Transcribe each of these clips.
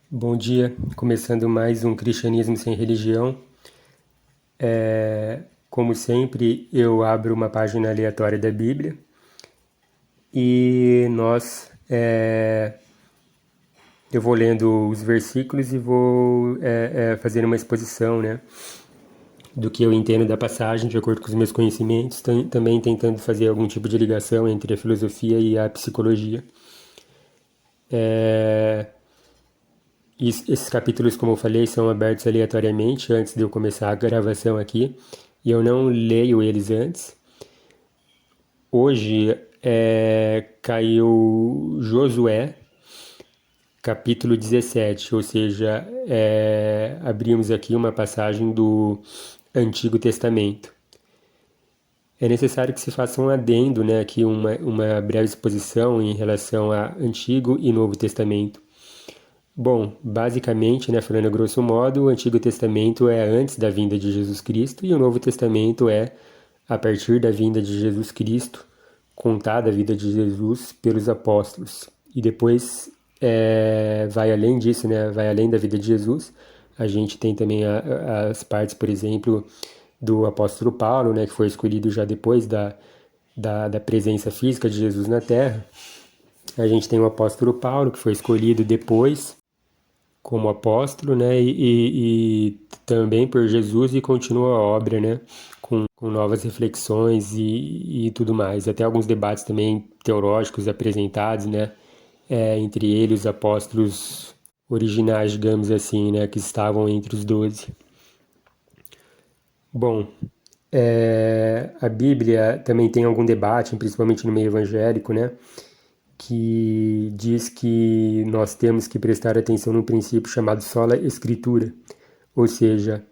Bom dia, começando mais um Cristianismo Sem Religião. Como sempre, eu abro uma página aleatória da Bíblia e eu vou lendo os versículos e vou fazer uma exposição, né, do que eu entendo da passagem, de acordo com os meus conhecimentos, também tentando fazer algum tipo de ligação entre a filosofia e a psicologia. Esses capítulos, como eu falei, são abertos aleatoriamente antes de eu começar a gravação aqui, e eu não leio eles antes. Hoje caiu Josué, capítulo 17, ou seja, abrimos aqui uma passagem do Antigo Testamento. É necessário que se faça um adendo, né, aqui uma breve exposição em relação a Antigo e Novo Testamento. Bom, basicamente, né, falando a grosso modo, o Antigo Testamento é antes da vinda de Jesus Cristo e o Novo Testamento é a partir da vinda de Jesus Cristo, contada a vida de Jesus pelos apóstolos. E depois vai além disso, né, vai além da vida de Jesus. A gente tem também as partes, por exemplo, do apóstolo Paulo, né, que foi escolhido já depois da presença física de Jesus na Terra. A gente tem o apóstolo Paulo, que foi escolhido depois como apóstolo, né, e também por Jesus e continua a obra, né, com novas reflexões e tudo mais. Até alguns debates também teológicos apresentados, né, entre eles os apóstolos originais, digamos assim, né, que estavam entre os 12. Bom, a Bíblia também tem algum debate, principalmente no meio evangélico, né, que diz que nós temos que prestar atenção num princípio chamado sola escritura, ou seja,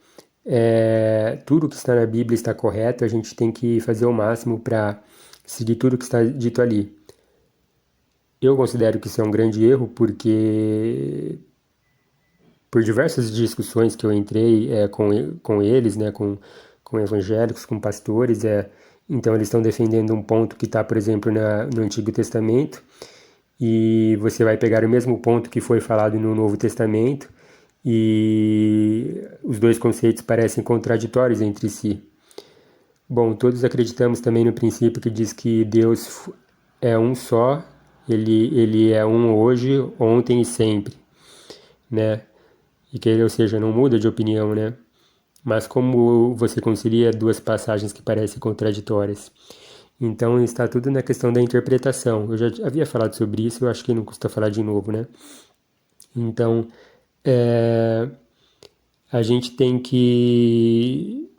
tudo que está na Bíblia está correto, a gente tem que fazer o máximo para seguir tudo que está dito ali. Eu considero que isso é um grande erro porque por diversas discussões que eu entrei com eles, né, com evangélicos, com pastores, então eles estão defendendo um ponto que está, por exemplo, no Antigo Testamento, e você vai pegar o mesmo ponto que foi falado no Novo Testamento, e os dois conceitos parecem contraditórios entre si. Bom, todos acreditamos também no princípio que diz que Deus é um só, ele é um hoje, ontem e sempre, né? E que ele, ou seja, não muda de opinião, né? Mas como você concilia duas passagens que parecem contraditórias? Então está tudo na questão da interpretação. Eu já havia falado sobre isso, eu acho que não custa falar de novo, né? Então, é, a gente tem que,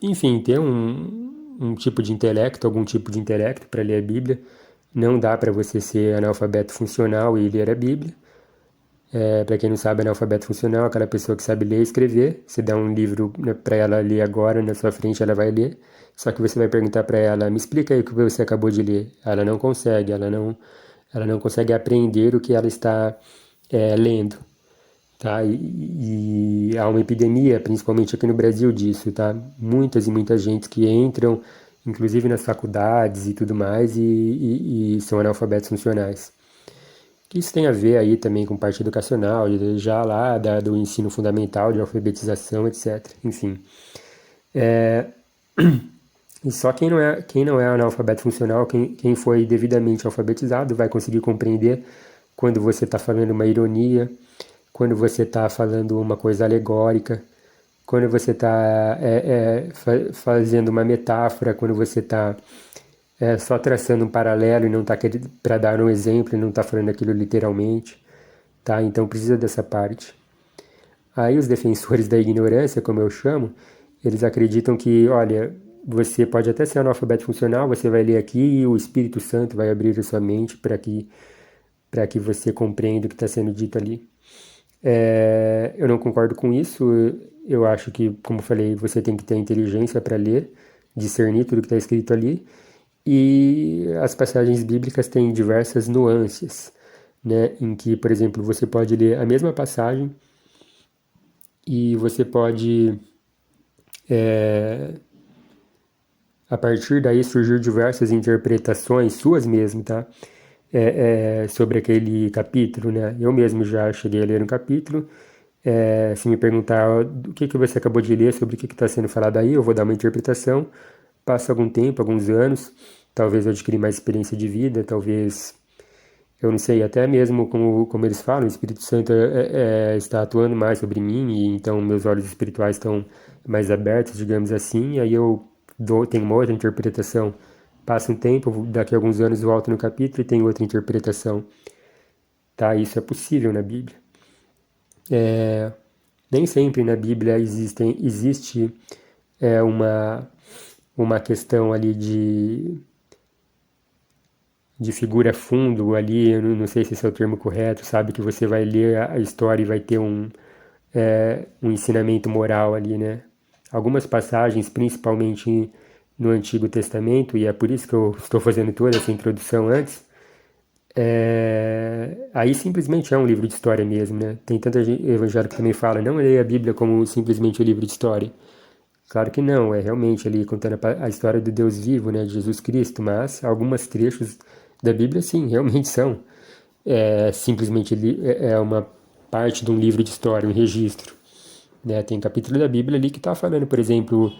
enfim, ter um tipo de intelecto, algum tipo de intelecto para ler a Bíblia. Não dá para você ser analfabeto funcional e ler a Bíblia. Para quem não sabe, analfabeto funcional é aquela pessoa que sabe ler e escrever. Você dá um livro, né, para ela ler agora, na sua frente ela vai ler. Só que você vai perguntar para ela, me explica aí o que você acabou de ler. Ela não consegue, ela não consegue aprender o que ela está lendo. Tá? E há uma epidemia, principalmente aqui no Brasil, disso, tá? Muitas e muitas gente que entram, inclusive nas faculdades e tudo mais, e são analfabetos funcionais. Isso tem a ver aí também com parte educacional, já lá do ensino fundamental, de alfabetização, etc. Enfim. E só quem não é analfabeto funcional, quem foi devidamente alfabetizado, vai conseguir compreender quando você está falando uma ironia, quando você está falando uma coisa alegórica, quando você está fazendo uma metáfora, quando você está só traçando um paralelo e não está para dar um exemplo e não está falando aquilo literalmente, tá? Então precisa dessa parte. Aí os defensores da ignorância, como eu chamo, eles acreditam que, olha, você pode até ser analfabeto funcional, você vai ler aqui e o Espírito Santo vai abrir a sua mente para que você compreenda o que está sendo dito ali. Eu não concordo com isso. Eu acho que, como falei, você tem que ter inteligência para ler, discernir tudo que está escrito ali. E as passagens bíblicas têm diversas nuances, né? Em que, por exemplo, você pode ler a mesma passagem e você pode, a partir daí, surgir diversas interpretações, suas mesmo, tá? sobre aquele capítulo, né? Eu mesmo já cheguei a ler um capítulo. Se me perguntar o que você acabou de ler, sobre o que está sendo falado aí, eu vou dar uma interpretação. Passa algum tempo, alguns anos, talvez eu adquiri mais experiência de vida, talvez, eu não sei, até mesmo como eles falam, o Espírito Santo está atuando mais sobre mim, e então meus olhos espirituais estão mais abertos, digamos assim, e aí tenho uma outra interpretação. Passa um tempo, daqui a alguns anos volto no capítulo e tenho outra interpretação. Tá? Isso é possível na Bíblia. Nem sempre na Bíblia existe uma questão ali de figura fundo ali, eu não sei se esse é o termo correto, sabe? Que você vai ler a história e vai ter um ensinamento moral ali, né? Algumas passagens, principalmente no Antigo Testamento, e é por isso que eu estou fazendo toda essa introdução antes, aí simplesmente é um livro de história mesmo, né? Tem tanta gente evangélica que também fala, não leia a Bíblia como simplesmente um livro de história. Claro que não, é realmente ali contando a história do Deus vivo, né, de Jesus Cristo, mas alguns trechos da Bíblia, sim, realmente são. Simplesmente é uma parte de um livro de história, um registro. Né? Tem capítulo da Bíblia ali que está falando, por exemplo,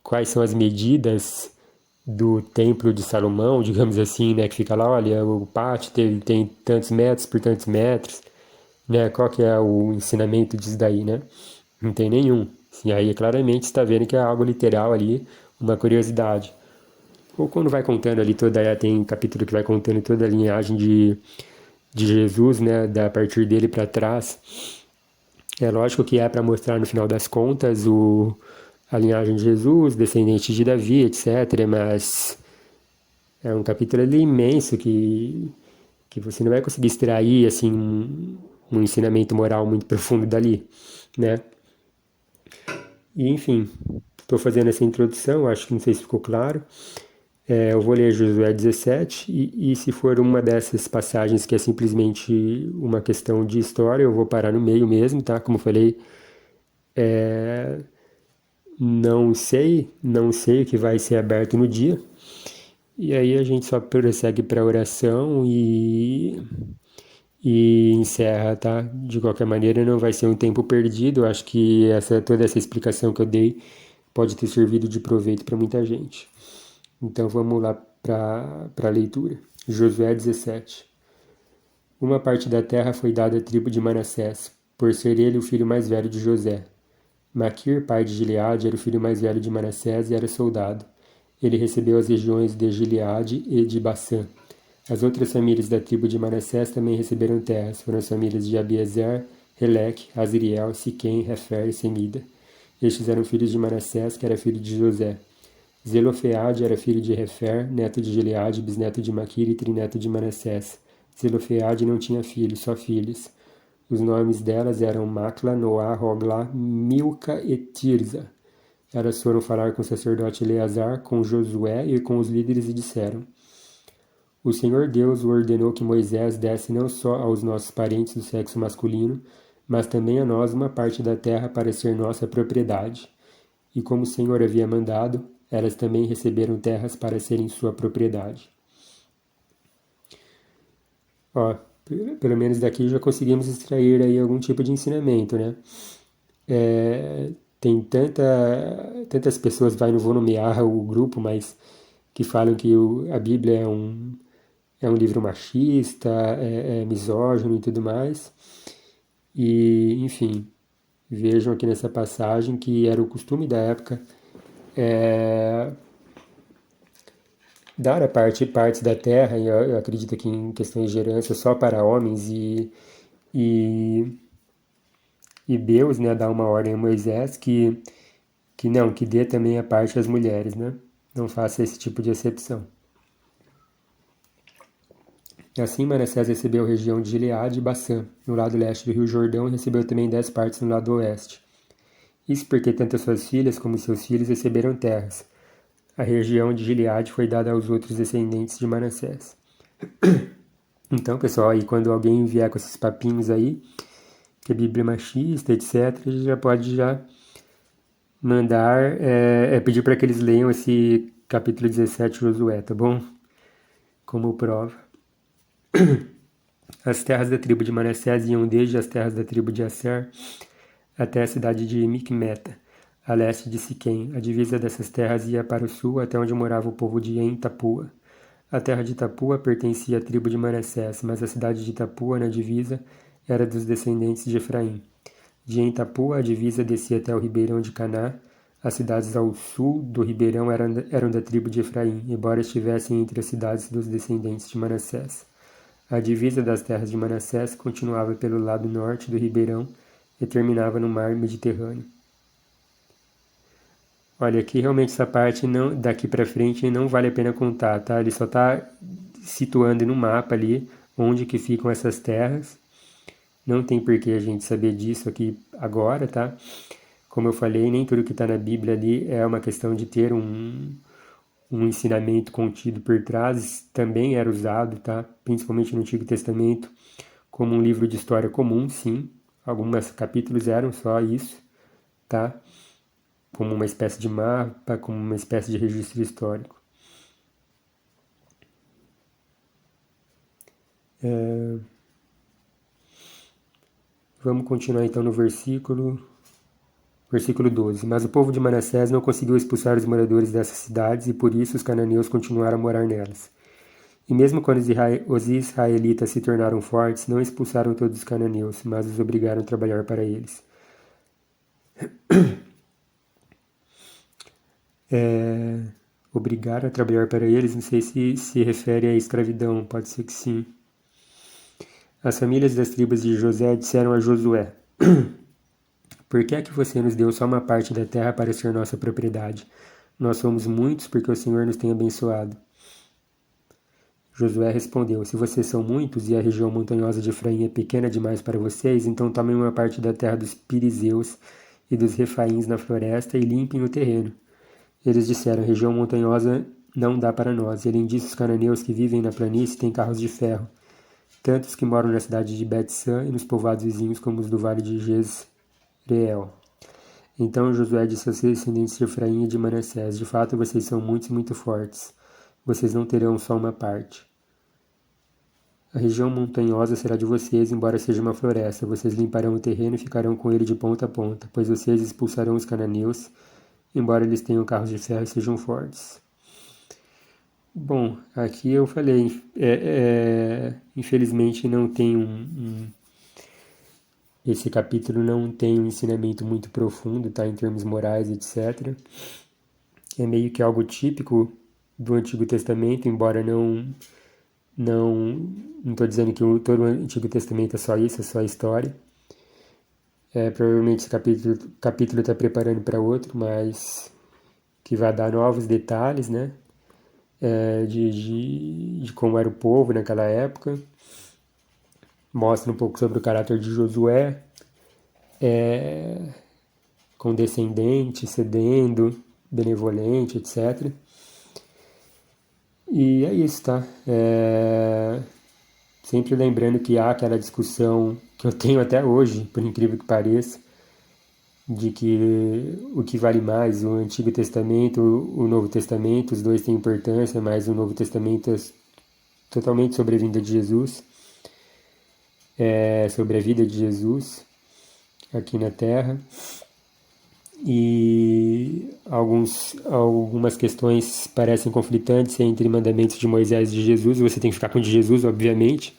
quais são as medidas do Templo de Salomão, digamos assim, né, que fica lá, olha, o pátio tem tantos metros por tantos metros, né? Qual que é o ensinamento disso daí, né? Não tem nenhum. E aí claramente está vendo que é algo literal ali, uma curiosidade. Ou quando vai contando ali tem capítulo que vai contando toda a linhagem de Jesus, né, a partir dele para trás. É lógico que é para mostrar no final das contas a linhagem de Jesus, descendente de Davi, etc. Mas é um capítulo ali imenso que você não vai conseguir extrair assim um ensinamento moral muito profundo dali, né? E enfim, estou fazendo essa introdução, acho que não sei se ficou claro. Eu vou ler Josué 17 e se for uma dessas passagens que é simplesmente uma questão de história, eu vou parar no meio mesmo, tá? Como eu falei, não sei o que vai ser aberto no dia. E aí a gente só prossegue para a oração e encerra, tá? De qualquer maneira, não vai ser um tempo perdido. Eu acho que toda essa explicação que eu dei pode ter servido de proveito para muita gente. Então vamos lá para a leitura. Josué 17. Uma parte da terra foi dada à tribo de Manassés, por ser ele o filho mais velho de José. Maquir, pai de Gileade, era o filho mais velho de Manassés e era soldado. Ele recebeu as regiões de Gileade e de Bassã. As outras famílias da tribo de Manassés também receberam terras. Foram as famílias de Abiezer, Heleque, Azriel, Siquém, Refer e Semida. Estes eram filhos de Manassés, que era filho de José. Zelofeade era filho de Refer, neto de Gileade, bisneto de Maquir e trineto de Manassés. Zelofeade não tinha filhos, só filhas. Os nomes delas eram Macla, Noá, Roglá, Milca e Tirza. Elas foram falar com o sacerdote Eleazar, com Josué e com os líderes e disseram: O Senhor Deus ordenou que Moisés desse não só aos nossos parentes do sexo masculino, mas também a nós uma parte da terra para ser nossa propriedade. E como o Senhor havia mandado, elas também receberam terras para serem sua propriedade. Ó, pelo menos daqui já conseguimos extrair aí algum tipo de ensinamento, né? Tem tantas pessoas, não vou nomear o grupo, mas que falam que a Bíblia é um livro machista, é misógino e tudo mais. E, enfim, vejam aqui nessa passagem que era o costume da época dar partes da terra, e eu acredito que em questões de herança só para homens, e, e Deus, né, dá uma ordem a Moisés que dê também a parte às mulheres, né? Não faça esse tipo de exceção. Assim, Manassés recebeu a região de Gileade e Bassã, no lado leste do rio Jordão, e recebeu também 10 partes no lado oeste. Isso porque tanto suas filhas como seus filhos receberam terras. A região de Gileade foi dada aos outros descendentes de Manassés. Então, pessoal, aí quando alguém vier com esses papinhos aí, que a Bíblia é machista, etc., a gente já pode mandar, pedir para que eles leiam esse capítulo 17 de Josué, tá bom? Como prova. As terras da tribo de Manassés iam desde as terras da tribo de Asser até a cidade de Micmeta, a leste de Siquém. A divisa dessas terras ia para o sul, até onde morava o povo de En-Tapua. A terra de Tapua pertencia à tribo de Manassés, mas a cidade de Tapua, na divisa, era dos descendentes de Efraim. De En-Tapua, a divisa descia até o ribeirão de Caná. As cidades ao sul do ribeirão eram da tribo de Efraim, embora estivessem entre as cidades dos descendentes de Manassés. A divisa das terras de Manassés continuava pelo lado norte do ribeirão e terminava no mar Mediterrâneo. Olha, aqui realmente essa parte não, daqui para frente não vale a pena contar, tá? Ele só está situando no mapa ali onde que ficam essas terras. Não tem por que a gente saber disso aqui agora, tá? Como eu falei, nem tudo que está na Bíblia ali é uma questão de ter um ensinamento contido por trás. Também era usado, tá? Principalmente no Antigo Testamento, como um livro de história comum, sim. Alguns capítulos eram só isso, tá? Como uma espécie de mapa, como uma espécie de registro histórico. Vamos continuar então no versículo 12. Mas o povo de Manassés não conseguiu expulsar os moradores dessas cidades e por isso os cananeus continuaram a morar nelas. E mesmo quando os israelitas se tornaram fortes, não expulsaram todos os cananeus, mas os obrigaram a trabalhar para eles. Obrigar a trabalhar para eles, não sei se refere à escravidão, pode ser que sim. As famílias das tribos de José disseram a Josué: Por que é que você nos deu só uma parte da terra para ser nossa propriedade? Nós somos muitos porque o Senhor nos tem abençoado. Josué respondeu: Se vocês são muitos e a região montanhosa de Efraim é pequena demais para vocês, então tomem uma parte da terra dos Pirizeus e dos Refaíns na floresta e limpem o terreno. Eles disseram: A região montanhosa não dá para nós. E além disso, os cananeus que vivem na planície têm carros de ferro, tanto os que moram na cidade de Bet-San e nos povoados vizinhos como os do vale de Jezreel. Então Josué disse aos descendentes de Efraim e de Manassés: De fato, vocês são muitos e muito fortes. Vocês não terão só uma parte. A região montanhosa será de vocês, embora seja uma floresta. Vocês limparão o terreno e ficarão com ele de ponta a ponta, pois vocês expulsarão os cananeus, embora eles tenham carros de ferro e sejam fortes. Bom, aqui eu falei, infelizmente não tem esse capítulo não tem um ensinamento muito profundo, tá, em termos morais, etc. É meio que algo típico do Antigo Testamento, embora não estou dizendo que todo o Antigo Testamento é só isso, é só história. Provavelmente esse capítulo está preparando para outro, mas que vai dar novos detalhes, né? De como era o povo naquela época. Mostra um pouco sobre o caráter de Josué, condescendente, cedendo, benevolente, etc. E é isso, tá? Sempre lembrando que há aquela discussão que eu tenho até hoje, por incrível que pareça, de que o que vale mais, o Antigo Testamento, o Novo Testamento, os dois têm importância, mas o Novo Testamento é totalmente sobre a vinda de Jesus, sobre a vida de Jesus aqui na Terra. E algumas questões parecem conflitantes entre mandamentos de Moisés e de Jesus. Você tem que ficar com o de Jesus, obviamente.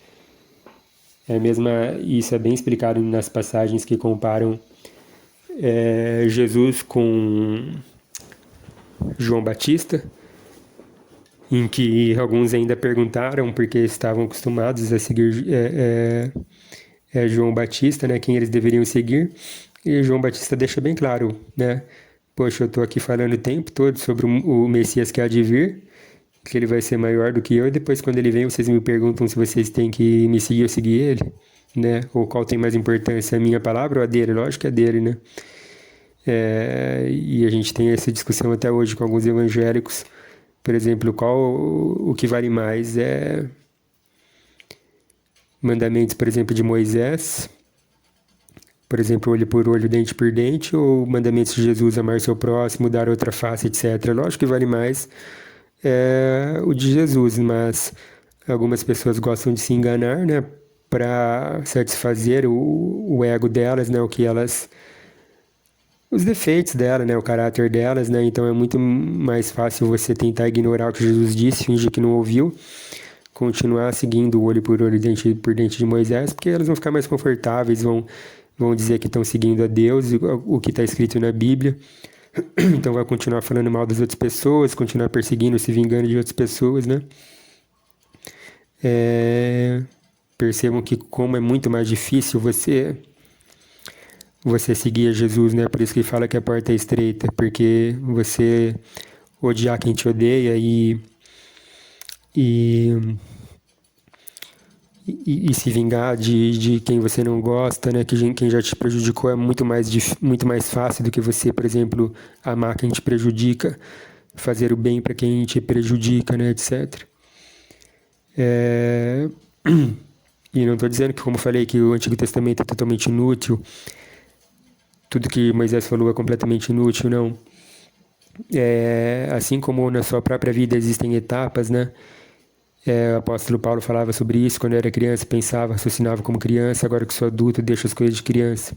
Isso é bem explicado nas passagens que comparam Jesus com João Batista, em que alguns ainda perguntaram porque estavam acostumados a seguir João Batista, né, quem eles deveriam seguir. E João Batista deixa bem claro, né? Poxa, eu estou aqui falando o tempo todo sobre o Messias que há de vir, que ele vai ser maior do que eu, e depois quando ele vem vocês me perguntam se vocês têm que me seguir ou seguir ele, né? Ou qual tem mais importância, a minha palavra ou a dele? Lógico que é dele, né? E a gente tem essa discussão até hoje com alguns evangélicos, por exemplo, o que vale mais mandamentos, por exemplo, de Moisés, por exemplo, olho por olho, dente por dente, ou mandamentos de Jesus, amar seu próximo, dar outra face, etc. Lógico que vale mais o de Jesus, mas Algumas pessoas gostam de se enganar, né? Para satisfazer o ego delas, né? Os defeitos dela, né? O caráter delas, né? Então é muito mais fácil você tentar ignorar o que Jesus disse, fingir que não ouviu, continuar seguindo o olho por olho, dente por dente de Moisés, porque elas vão ficar mais confortáveis, vão dizer que estão seguindo a Deus, o que está escrito na Bíblia. Então vai continuar falando mal das outras pessoas, continuar perseguindo, se vingando de outras pessoas, né? Percebam que como é muito mais difícil você seguir a Jesus, né? Por isso que ele fala que a porta é estreita, porque você odiar quem te odeia e, e se vingar de quem você não gosta, né? Quem já te prejudicou é muito mais fácil do que você, por exemplo, amar quem te prejudica, fazer o bem para quem te prejudica, né? Etc. E não estou dizendo que, como eu falei, que o Antigo Testamento é totalmente inútil, tudo que Moisés falou é completamente inútil, não. Assim como na sua própria vida existem etapas, né? O apóstolo Paulo falava sobre isso quando eu era criança, pensava, raciocinava como criança, agora que sou adulto, deixo as coisas de criança.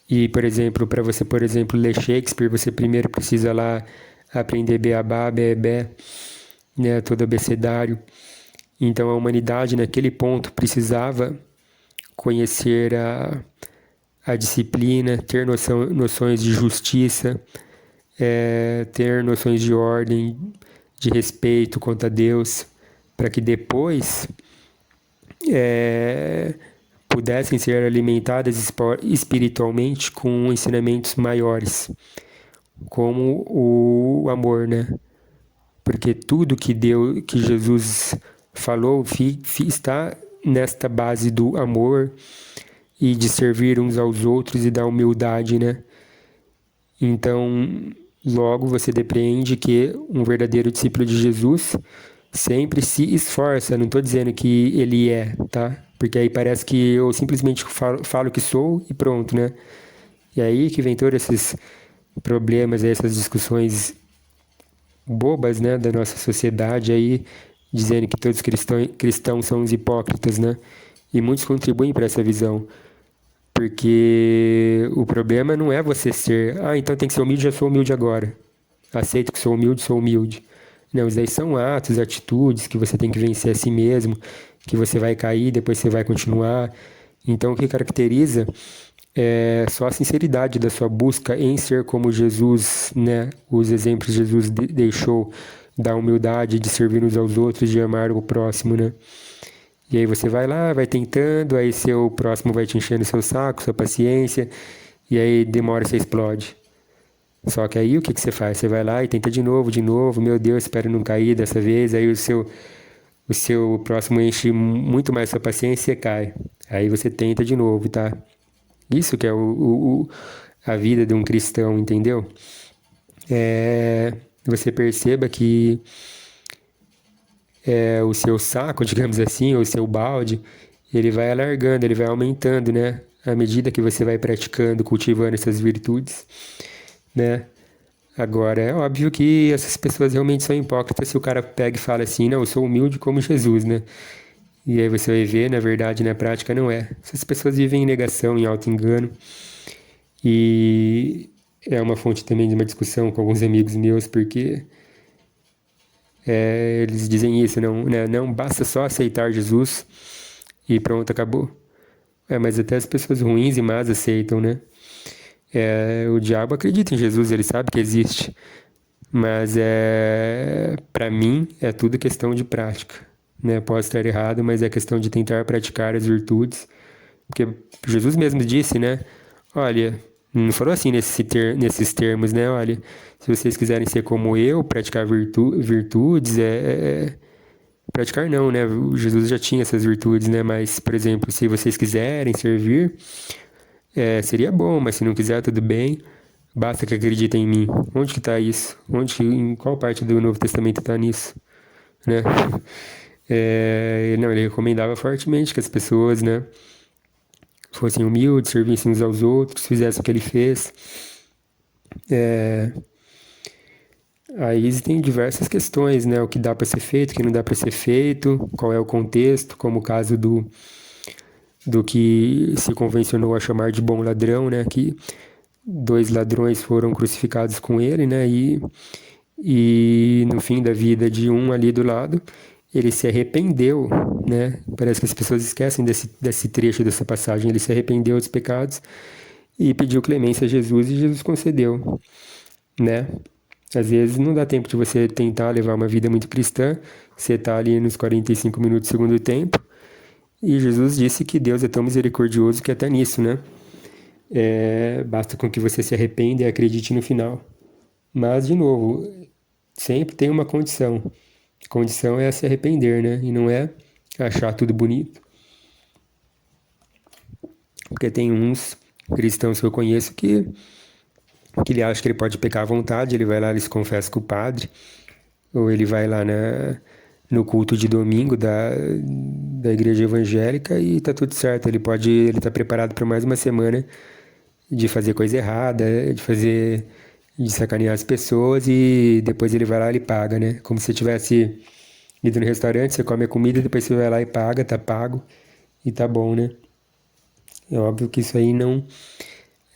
E, por exemplo, para você, por exemplo, ler Shakespeare, você primeiro precisa lá aprender beabá, bebé, né, todo abecedário. Então a humanidade naquele ponto precisava conhecer a disciplina, ter noções de justiça, ter noções de ordem, de respeito quanto a Deus, para que depois pudessem ser alimentadas espiritualmente com ensinamentos maiores, como o amor, né? Porque tudo que Jesus falou, está nesta base do amor e de servir uns aos outros e da humildade, né? Então, logo você depreende que um verdadeiro discípulo de Jesus sempre se esforça. Não estou dizendo que ele é, tá? Porque aí parece que eu simplesmente falo que sou e pronto, né? E aí que vem todos esses problemas, essas discussões bobas, né, da nossa sociedade aí, dizendo que todos cristãos são os hipócritas, né? E muitos contribuem para essa visão. Porque o problema não é você ser, então tem que ser humilde, já sou humilde agora. Aceito que sou humilde, sou humilde. Não, isso daí são atos, atitudes que você tem que vencer a si mesmo, que você vai cair, depois você vai continuar. Então, o que caracteriza é só a sinceridade da sua busca em ser como Jesus, né? Os exemplos que Jesus deixou da humildade, de servir uns aos outros, de amar o próximo, né? E aí você vai lá, vai tentando, aí seu próximo vai te enchendo seu saco, sua paciência, e aí demora, você explode. Só que aí o que você faz? Você vai lá e tenta de novo, meu Deus, espero não cair dessa vez, aí o seu próximo enche muito mais sua paciência e você cai. Aí você tenta de novo, tá? Isso que é a vida de um cristão, entendeu? Você perceba que o seu saco, digamos assim, ou o seu balde, ele vai alargando, ele vai aumentando, né? À medida que você vai praticando, cultivando essas virtudes, né? Agora, é óbvio que essas pessoas realmente são hipócritas se o cara pega e fala assim, não, eu sou humilde como Jesus, né? E aí você vai ver, na verdade, na prática, não é. Essas pessoas vivem em negação, em auto-engano. E é uma fonte também de uma discussão com alguns amigos meus, porque eles dizem isso, não, né? Não basta só aceitar Jesus e pronto, acabou. Mas até as pessoas ruins e más aceitam, né? O diabo acredita em Jesus, ele sabe que existe. Mas para mim é tudo questão de prática, né? Posso estar errado, mas é questão de tentar praticar as virtudes, porque Jesus mesmo disse, né? Olha, não falou assim nesses termos, né? Olha, se vocês quiserem ser como eu, praticar virtudes, praticar não, né? Jesus já tinha essas virtudes, né? Mas, por exemplo, se vocês quiserem servir, seria bom, mas se não quiser, tudo bem. Basta que acreditem em mim. Onde que está isso? Em qual parte do Novo Testamento está nisso? Né? Não, ele recomendava fortemente que as pessoas, né, fossem humildes, servissem uns aos outros, fizessem o que ele fez. Aí existem diversas questões, né? O que dá para ser feito, o que não dá para ser feito, qual é o contexto, como o caso do que se convencionou a chamar de bom ladrão, né? Que dois ladrões foram crucificados com ele, né? E no fim da vida de um ali do lado, ele se arrependeu, né? Parece que as pessoas esquecem desse trecho, dessa passagem. Ele se arrependeu dos pecados e pediu clemência a Jesus e Jesus concedeu, né? Às vezes não dá tempo de você tentar levar uma vida muito cristã, você está ali nos 45 minutos do segundo tempo, e Jesus disse que Deus é tão misericordioso que até nisso, né? Basta com que você se arrependa e acredite no final. Mas, de novo, sempre tem uma condição. A condição é se arrepender, né? E não é achar tudo bonito. Porque tem uns cristãos que eu conheço que ele acha que ele pode pecar à vontade, ele vai lá, ele se confessa com o padre, ou ele vai lá no culto de domingo da igreja evangélica e tá tudo certo, ele tá preparado para mais uma semana de fazer coisa errada, de sacanear as pessoas e depois ele vai lá e ele paga, né? Como se tivesse ido no restaurante, você come a comida, depois você vai lá e paga, tá pago e tá bom, né? É óbvio que isso aí não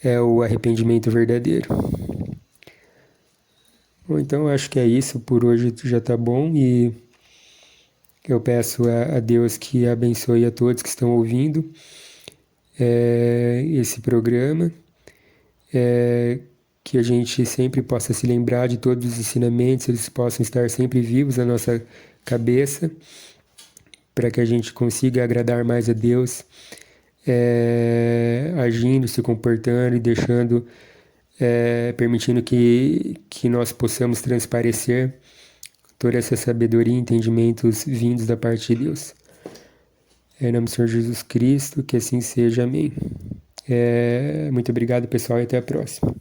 é o arrependimento verdadeiro. Bom, então eu acho que é isso, por hoje já tá bom e eu peço a Deus que abençoe a todos que estão ouvindo esse programa, que a gente sempre possa se lembrar de todos os ensinamentos, eles possam estar sempre vivos na nossa cabeça, para que a gente consiga agradar mais a Deus, agindo, se comportando e deixando, permitindo que nós possamos transparecer toda essa sabedoria e entendimentos vindos da parte de Deus. Em nome do Senhor Jesus Cristo, que assim seja. Amém. Muito obrigado, pessoal, e até a próxima.